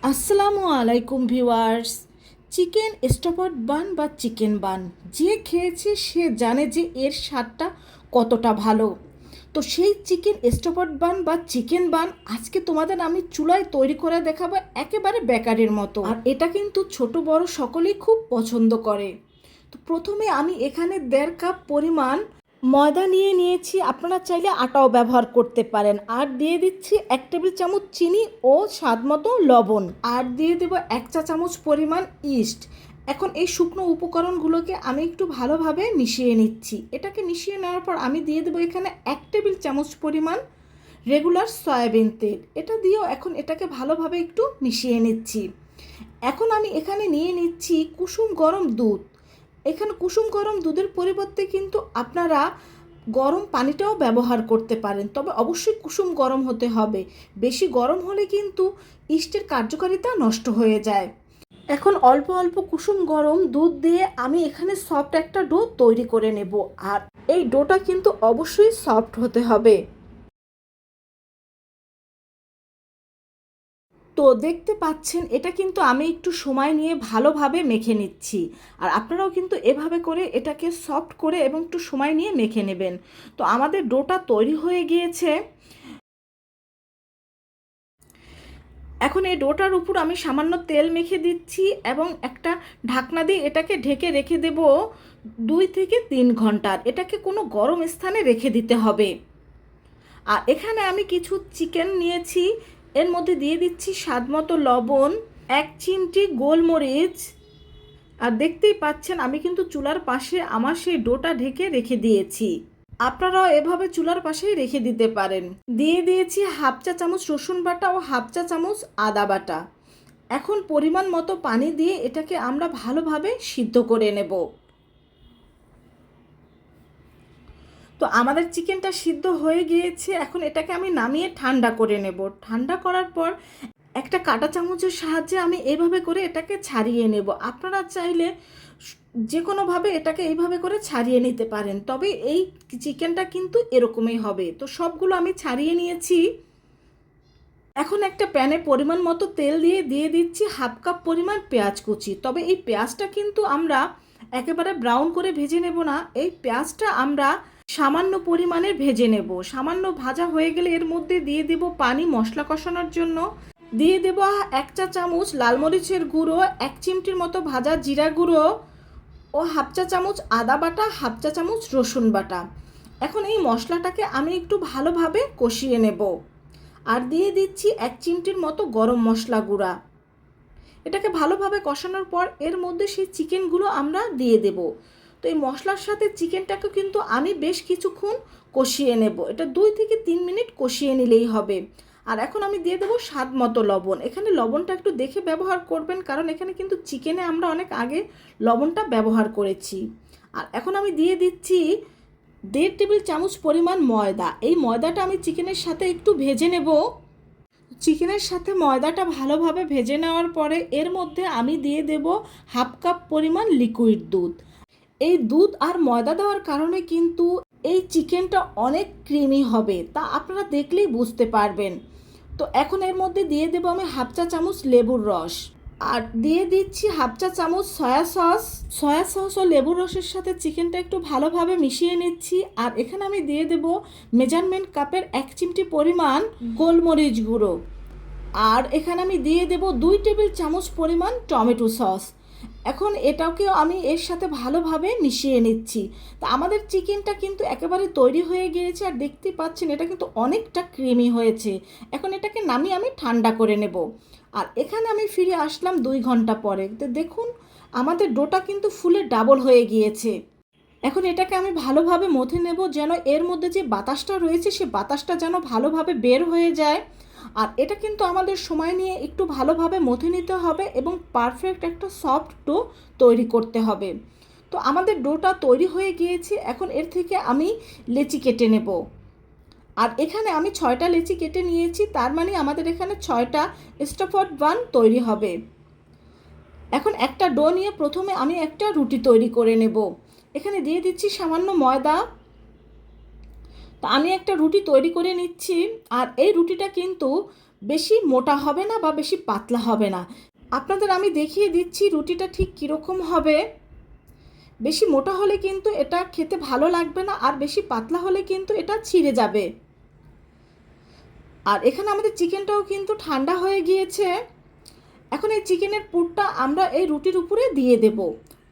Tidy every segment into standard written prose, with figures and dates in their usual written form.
আসসালামু আলাইকুম viewers. Chicken স্টফড বান বা চিকেন বান যে খেয়েছে সে জানে যে এর স্বাদটা কতটা ভালো। তো সেই চিকেন স্টফড বান বা চিকেন বান আজকে তোমাদের আমি চুলায় তৈরি করে দেখাবো, একেবারে বেকারির মতো। আর এটা কিন্তু ছোট বড় সকলেই খুব পছন্দ করে। তো প্রথমে আমি এখানে 1.5 কাপ পরিমাণ ময়দা নিয়ে নিয়েছি, আপনারা চাইলে আটাও ব্যবহার করতে পারেন। আর দিয়ে দিচ্ছি 1 টেবিল চামচ চিনি ও স্বাদ মতো লবণ। আর দিয়ে দেব 1 চা চামচ পরিমাণ ইস্ট। এখন এই শুকনো উপকরণগুলোকে আমি একটু ভালোভাবে মিশিয়ে নিচ্ছি। এটাকে মিশিয়ে নেওয়ার পর আমি দিয়ে দেবো এখানে 1 টেবিল চামচ পরিমাণ রেগুলার সয়াবিন তেল। এটা দিয়েও এখন এটাকে ভালোভাবে একটু মিশিয়ে নিচ্ছি। এখন আমি এখানে নিয়ে নিচ্ছি কুসুম গরম দুধ। এখানে কুসুম গরম দুধের পরিবর্তে কিন্তু আপনারা গরম পানিটাও ব্যবহার করতে পারেন, তবে অবশ্যই কুসুম গরম হতে হবে। বেশি গরম হলে কিন্তু ইস্টের কার্যকারিতা নষ্ট হয়ে যায়। এখন অল্প অল্প কুসুম গরম দুধ দিয়ে আমি এখানে সফট একটা ডো তৈরি করে নেব। আর এই ডোটা কিন্তু অবশ্যই সফট হতে হবে। তো দেখতে পাচ্ছেন এটা কিন্তু আমি একটু সময় নিয়ে ভালোভাবে মেখে নিচ্ছি। আর আপনারাও কিন্তু এভাবে করে এটাকে সফট করে এবং একটু সময় নিয়ে মেখে নেবেন। তো আমাদের ডোটা তৈরি হয়ে গিয়েছে। এখন এই ডোটার উপর আমি সামান্য তেল মেখে দিচ্ছি এবং একটা ঢাকনা দিয়ে এটাকে ঢেকে রেখে দেব 2 থেকে 3 ঘন্টা। এটাকে কোনো গরম স্থানে রেখে দিতে হবে। আর এখানে আমি কিছু চিকেন নিয়েছি, এর মধ্যে দিয়ে দিচ্ছি স্বাদ মতো লবণ, 1 চিমটি গোলমরিচ। আর দেখতেই পাচ্ছেন আমি কিন্তু চুলার পাশে আমার সেই ডোটা ঢেকে রেখে দিয়েছি। আপনারাও এভাবে চুলার পাশেই রেখে দিতে পারেন। দিয়ে দিয়েছি 1/2 চা চামচ রসুন বাটা ও 1/2 চা চামচ আদা বাটা। এখন পরিমাণ মতো পানি দিয়ে এটাকে আমরা ভালোভাবে সিদ্ধ করে নেব। তো আমাদের চিকেনটা সিদ্ধ হয়ে গিয়েছে। এখন এটাকে আমি নামিয়ে ঠান্ডা করে নেব। ঠান্ডা করার পর একটা কাঁটা চামচের সাহায্যে আমি এইভাবে করে এটাকে ছাড়িয়ে নেব। আপনারা চাইলে যে কোনোভাবে এটাকে এইভাবে করে ছাড়িয়ে নিতে পারেন, তবে এই চিকেনটা কিন্তু এরকমই হবে। তো সবগুলো আমি ছাড়িয়ে নিয়েছি। এখন একটা প্যানে পরিমাণ মতো তেল দিয়ে দিয়ে দিচ্ছি 1/2 কাপ পরিমাণ পেঁয়াজ কুচি। তবে এই পেঁয়াজটা কিন্তু আমরা একেবারে ব্রাউন করে ভেজে নেব না, এই পেঁয়াজটা আমরা সামান্য পরিমাণে ভেজে নেব। সামান্য ভাজা হয়ে গেলে এর মধ্যে দিয়ে দেব পানি মশলা কষানোর জন্য। দিয়ে দেব 1 চা চামচ লাল মরিচের গুঁড়ো, 1 চিমটির মতো ভাজা জিরা গুঁড়ো ও 1/2 চা চামচ আদা বাটা, 1/2 চা চামচ রসুন বাটা। এখন এই মশলাটাকে আমি একটু ভালোভাবে কষিয়ে নেব। আর দিয়ে দিচ্ছি 1 চিমটির মতো গরম মশলা গুঁড়া। এটাকে ভালোভাবে কষানোর পর এর মধ্যে সেই চিকেনগুলো আমরা দিয়ে দেব। তো এই মশলার সাথে চিকেনটাকে কিন্তু আমি বেশ কিছুক্ষণ কষিয়ে নেব। এটা 2 থেকে 3 মিনিট কষিয়ে নিলেই হবে। আর এখন আমি দিয়ে দেবো স্বাদ মতো লবণ। এখানে লবণটা একটু দেখে ব্যবহার করবেন, কারণ এখানে কিন্তু চিকেনে আমরা অনেক আগে লবণটা ব্যবহার করেছি। আর এখন আমি দিয়ে দিচ্ছি 1.5 টেবিল চামচ পরিমাণ ময়দা। এই ময়দাটা আমি চিকেনের সাথে একটু ভেজে নেব। চিকেনের সাথে ময়দাটা ভালোভাবে ভেজে নেওয়ার পরে এর মধ্যে আমি দিয়ে দেব 1/2 কাপ পরিমাণ লিকুইড দুধ। এই দুধ আর ময়দা দেওয়ার কারণে কিন্তু এই চিকেনটা অনেক ক্রিমি হবে, তা আপনারা দেখলেই বুঝতে পারবেন। তো এখন এর মধ্যে দিয়ে দেব আমি 1/2 চা চামচ লেবুর রস। আর দিয়ে দিচ্ছি 1/2 চা চামচ সয়া সস ও লেবুর রসের সাথে চিকেনটা একটু ভালোভাবে মিশিয়ে নিচ্ছি। আর এখানে আমি দিয়ে দেব মেজারমেন্ট কাপের 1 চিমটি পরিমাণ গোলমরিচ গুঁড়ো। আর এখানে আমি দিয়ে দেব 2 টেবিল চামচ পরিমাণ টমেটো সস। এখন এটাকেও আমি এর সাথে ভালোভাবে মিশিয়ে নিচ্ছি। তা আমাদের চিকেনটা কিন্তু একেবারে তৈরি হয়ে গিয়েছে। আর দেখতে পাচ্ছেন এটা কিন্তু অনেকটা ক্রিমি হয়েছে। এখন এটাকে নামিয়ে আমি ঠান্ডা করে নেব। আর এখানে আমি ফিরে আসলাম 2 ঘন্টা পরে। তো দেখুন আমাদের ডোটা কিন্তু ফুলে ডাবল হয়ে গিয়েছে। এখন এটাকে আমি ভালোভাবে মথে নেব, যেন এর মধ্যে যে বাতাসটা রয়েছে সে বাতাসটা যেন ভালোভাবে বের হয়ে যায়। আর এটা কিন্তু আমাদের সময় নিয়ে একটু ভালোভাবে মথে নিতে হবে এবং পারফেক্ট একটা সফট ডো তৈরি করতে হবে। তো আমাদের ডোটা তৈরি হয়ে গিয়েছে। এখন এর থেকে আমি লেচি কেটে নেব। আর এখানে আমি 6টা লেচি কেটে নিয়েছি, তার মানে আমাদের এখানে 6টা স্টাফড বান তৈরি হবে। এখন একটা ডো নিয়ে প্রথমে আমি একটা রুটি তৈরি করে নেব। এখানে দিয়ে দিচ্ছি সামান্য ময়দা। তো আমি একটা রুটি তৈরি করে নিচ্ছি। আর এই রুটিটা কিন্তু বেশি মোটা হবে না বা বেশি পাতলা হবে না। আপনাদের আমি দেখিয়ে দিচ্ছি রুটিটা ঠিক কীরকম হবে। বেশি মোটা হলে কিন্তু এটা খেতে ভালো লাগবে না, আর বেশি পাতলা হলে কিন্তু এটা ছিঁড়ে যাবে। আর এখানে আমাদের চিকেনটাও কিন্তু ঠান্ডা হয়ে গিয়েছে। এখন এই চিকেনের পুরটা আমরা এই রুটির উপরে দিয়ে দেব।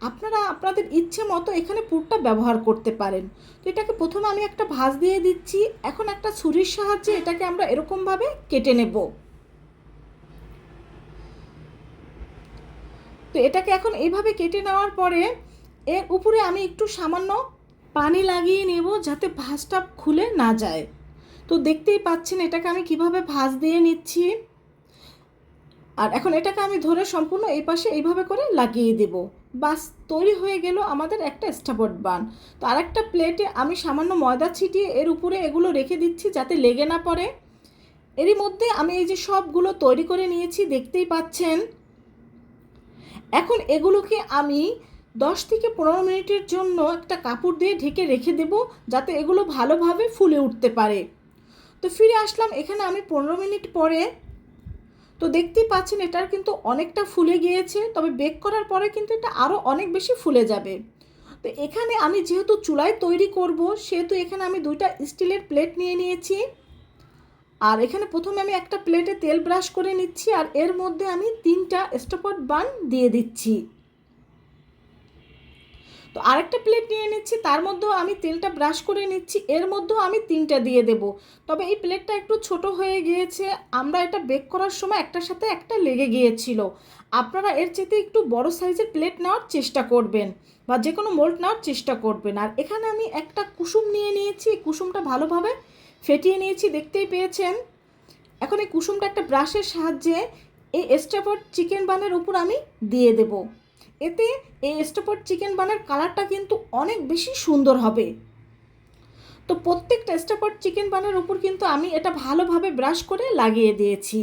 আপনারা আপনাদের ইচ্ছে মতো এখানে পুরটা ব্যবহার করতে পারেন। তো এটাকে প্রথমে আমি একটা ভাঁজ দিয়ে দিচ্ছি। এখন একটা ছুরির সাহায্যে এটাকে আমরা এরকমভাবে কেটে নেব। তো এটাকে এখন এইভাবে কেটে নেওয়ার পরে এর উপরে আমি একটু সামান্য পানি লাগিয়ে নেব যাতে ভাঁজটা খুলে না যায়। তো দেখতেই পাচ্ছেন এটাকে আমি কিভাবে ভাঁজ দিয়ে নিচ্ছি। আর এখন এটাকে আমি ধরে সম্পূর্ণ এই পাশে এইভাবে করে লাগিয়ে দেব। বাস, তৈরি হয়ে গেল আমাদের একটা স্টাফড বান। তো আরেকটা প্লেটে আমি সামান্য ময়দা ছিটিয়ে এর উপরে এগুলো রেখে দিচ্ছি যাতে লেগে না পড়ে। এরই মধ্যে আমি এই যে সবগুলো তৈরি করে নিয়েছি, দেখতেই পাচ্ছেন। এখন এগুলোকে আমি 10 থেকে 15 মিনিটের জন্য একটা কাপড় দিয়ে ঢেকে রেখে দেব যাতে এগুলো ভালোভাবে ফুলে উঠতে পারে। তো ফিরে আসলাম এখানে আমি 15 মিনিট পরে। তো দেখতেই পাচ্ছেন এটার কিন্তু অনেকটা ফুলে গিয়েছে, তবে বেক করার পরে কিন্তু এটা আরও অনেক বেশি ফুলে যাবে। তো এখানে আমি যেহেতু চুলায় তৈরি করব সেহেতু এখানে আমি 2টা স্টিলের প্লেট নিয়ে নিয়েছি। আর এখানে প্রথমে আমি একটা প্লেটে তেল ব্রাশ করে নিচ্ছি, আর এর মধ্যে আমি 3টা স্টাফড বান দিয়ে দিচ্ছি। তো আরেকটা প্লেট নিয়ে নিচ্ছি, তার মধ্যেও আমি তেলটা ব্রাশ করে নিচ্ছি, এর মধ্যেও আমি 3টা দিয়ে দেব। তবে এই প্লেটটা একটু ছোট হয়ে গিয়েছে, আমরা এটা বেক করার সময় একটার সাথে একটা লেগে গিয়েছিল। আপনারা এর চেয়ে একটু বড় সাইজের প্লেট নেওয়ার চেষ্টা করবেন বা যে কোনো মোল্ড নেওয়ার চেষ্টা করবেন। আর এখানে আমি একটা কুসুম নিয়ে নিয়েছি, কুসুমটা ভালোভাবে ফেটিয়ে নিয়েছি, দেখতেই পেয়েছেন। এখন এই কুসুমটা একটা ব্রাশের সাহায্যে এই স্টাফড চিকেন বানের উপর আমি দিয়ে দেব। এতে এই স্টাফড চিকেন বানের কালারটা কিন্তু অনেক বেশি সুন্দর হবে। তো প্রত্যেকটা স্টাফড চিকেন বানের উপর কিন্তু আমি এটা ভালোভাবে ব্রাশ করে লাগিয়ে দিয়েছি।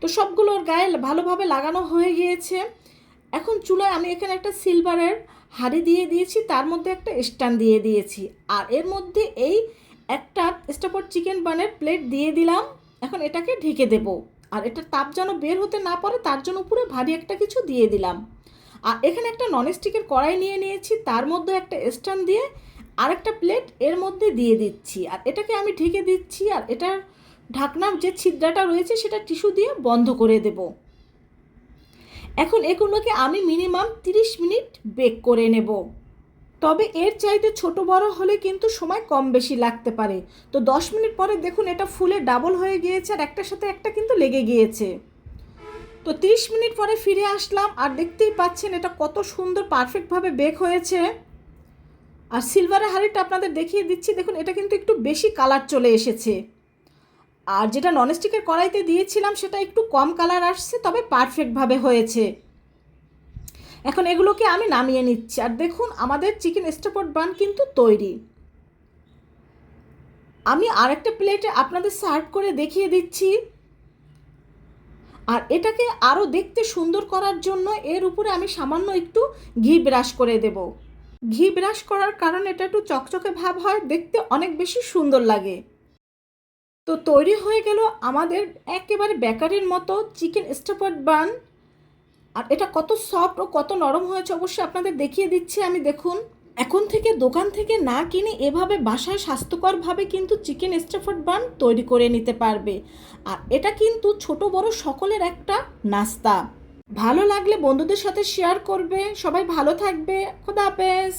তো সবগুলোর গায়ে ভালোভাবে লাগানো হয়ে গিয়েছে। এখন চুলায় আমি এখানে একটা সিলভারের হাঁড়ি দিয়ে দিয়েছি, তার মধ্যে একটা স্ট্যান্ড দিয়ে দিয়েছি, আর এর মধ্যে এই একটা স্টাফড চিকেন বানের প্লেট দিয়ে দিলাম। এখন এটাকে ঢেকে দেব, আর এটা তাপ যেন বের হতে না পারে তার জন্য উপরে ভারী একটা কিছু দিয়ে দিলাম। আর এখানে একটা ননস্টিকের কড়াই নিয়ে নিয়েছি, তার মধ্যে একটা স্ট্যান্ড দিয়ে আরেকটা প্লেট এর মধ্যে দিয়ে দিচ্ছি, আর এটাকে আমি ঢেকে দিচ্ছি। আর এটার ঢাকনার যে ছিদ্রটা রয়েছে সেটা টিস্যু দিয়ে বন্ধ করে দেব। এখন এগুলোকে আমি মিনিমাম 30 মিনিট বেক করে নেব। তবে এর চাইতে ছোট বড় হলে কিন্তু সময় কম বেশি লাগতে পারে। তো 10 মিনিট পরে দেখুন এটা ফুলে ডাবল হয়ে গিয়েছে, আর একটার সাথে একটা কিন্তু লেগে গিয়েছে। তো 30 মিনিট পরে ফিরে আসলাম, আর দেখতেই পাচ্ছেন এটা কত সুন্দর পারফেক্টভাবে বেক হয়েছে। আর সিলভারের হাঁড়িটা আপনাদের দেখিয়ে দিচ্ছি, দেখুন এটা কিন্তু একটু বেশি কালার চলে এসেছে। আর যেটা ননস্টিকের কড়াইতে দিয়েছিলাম সেটা একটু কম কালার আসছে, তবে পারফেক্টভাবে হয়েছে। এখন এগুলোকে আমি নামিয়ে নিচ্ছি, আর দেখুন আমাদের চিকেন স্টাফড বান কিন্তু তৈরি। আমি আরেকটা প্লেটে আপনাদের সার্ভ করে দেখিয়ে দিচ্ছি। আর এটাকে আরও দেখতে সুন্দর করার জন্য এর উপরে আমি সামান্য একটু ঘি ব্রাশ করে দেব। ঘি ব্রাশ করার কারণে এটা একটু চকচকে ভাব হয়, দেখতে অনেক বেশি সুন্দর লাগে। তো তৈরি হয়ে গেল আমাদের একেবারে বেকারির মতো চিকেন স্টাফড বান। আর এটা কত সফট ও কত নরম হয়েছে অবশ্যই আপনাদের দেখিয়ে দিচ্ছি আমি। দেখুন, এখন থেকে দোকান থেকে না কিনে এভাবে বাসায় স্বাস্থ্যকরভাবে কিন্তু চিকেন স্টাফড বান তৈরি করে নিতে পারবে। আর এটা কিন্তু ছোট বড় সকলের একটা নাস্তা। ভালো লাগলে বন্ধুদের সাথে শেয়ার করবে। সবাই ভালো থাকবে। খোদা হাফেজ।